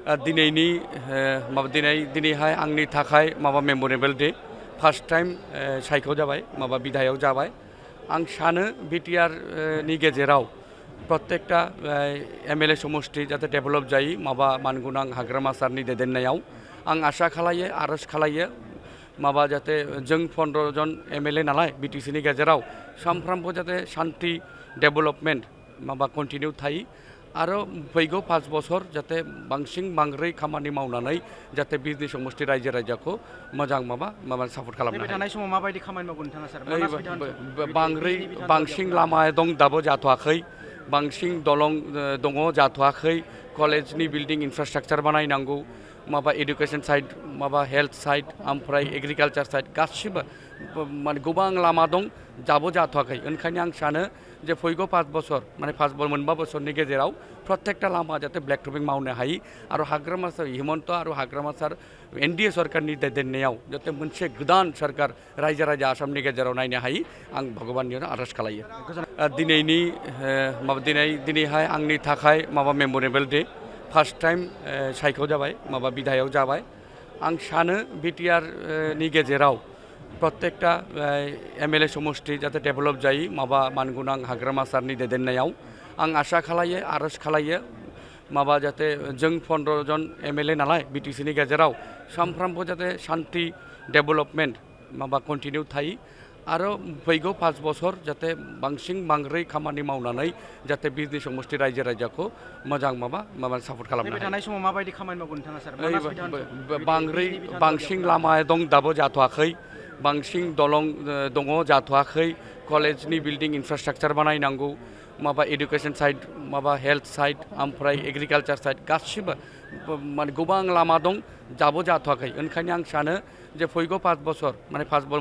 दिनैनि दिनैहाय आंनि थाखाय मेम'रेबल डे फार्स्ट टाइम सायख' जाबाय बिधायक जाबाय। आं सानो बिटिआर नि गेजेराव प्रत्येकटा एमएलए समष्टि जाते डेभेलप जायो मानगोनां हाग्रामा सारनि दैदेननायाव आं आसा खालायो आरज खालायो जाते जों 15 जन एमएलए नालाय बिटिसि नि गेजेराव सानफ्रामबो जाते शान्ति डेभेलपमेन्ट कन्टिनिउ थायो आरो फैगौ 5 बोसोर जाते बांद्राय खामानि मावनानै जाते बिजनि समष्टि रायजो राजाखौ मोजां सापर्ट खालामनो हायो। थानाय समाव माबायदि खामानि मावगोन नोंथाङा सार? बांसिन लामा दं दाबो जाथ'वाखै, बांसिन दलं दङ जाथ'वाखै, कलेजनि बिल्डिं इनफ्रास्ट्राक्चार बानायनांगौ, एडुकेशन साइड हेल्थ साइड ओमफ्राय एग्रिकालचार साइड गासिबो गोबां लामा दं दाबो जाथ'वाखै। ओंखायनो आं सानो जे फैगौ 5 बोसोर मोनबा बोसोरनि गेजेराव प्रत्येकटा लामा जाते ब्लेक टपिं मावनो हायो आरो हाग्रामा सार हिमन्त आरो हाग्रामा सार एनडिए सरकारनि दैदेननायाव जाते मोनसे गोदान सरकार रायजो राजा आसामनि गेजेराव नायनो हायो आं भगबाननियाव आरज खालायो। दिनैहाय आंनि थाखाय मेम'रेबल डे फार्स्ट टाइम सायख' जाबाय बिधायक जाबाय। आं सानो बिटिआर नि गेजेराव प्रत्येकटा एमएलए समष्टि जाते डेभेलप जायो मानगोनां हाग्रामा सारनि दैदेननायाव आं आसा खालायो आरज खालायो जाते जों 15 जन एमएलए नालाय बिटिसि नि गेजेराव सानफ्रामबो जाते शान्ति डेभेलपमेन्ट कन्टिनिउ थायो आरो फैगौ 5 बोसोर जाते बांद्राय खामानि मावनानै जाते बिजनि समष्टि रायजो राजाखौ मोजां सापर्ट खालामनो हायो। थानाय समाव माबायदि खामानि मावगोन नोंथाङा सार? बांसिन लामा दं दाबो जाथ'वाखै, बांसिन दलं दङ जाथ'वाखै, कलेजनि बिल्डिं इनफ्रास्ट्राक्चार बानायनांगौ, एडुकेशन साइड हेल्थ साइड ओमफ्राय एग्रिकालचार साइड गासिबो गोबां लामा दं दाबो जाथ'वाखै। ओंखायनो आं सानो जे फैगौ 5 बोसोर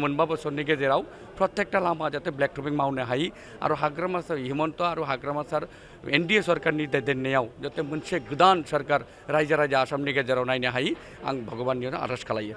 मोनबा बोसोरनि गेजेराव प्रत्येकटा लामा जाते ब्लेक टपिं मावनो हायो आरो हाग्रामा सार हिमन्त आरो हाग्रामा सार एनडिए सरकारनि दैदेननायाव जाते मोनसे गोदान सरकार रायजो राजा आसामनि गेजेराव नायनो हायो आं भगबाननियाव आरज खालायो।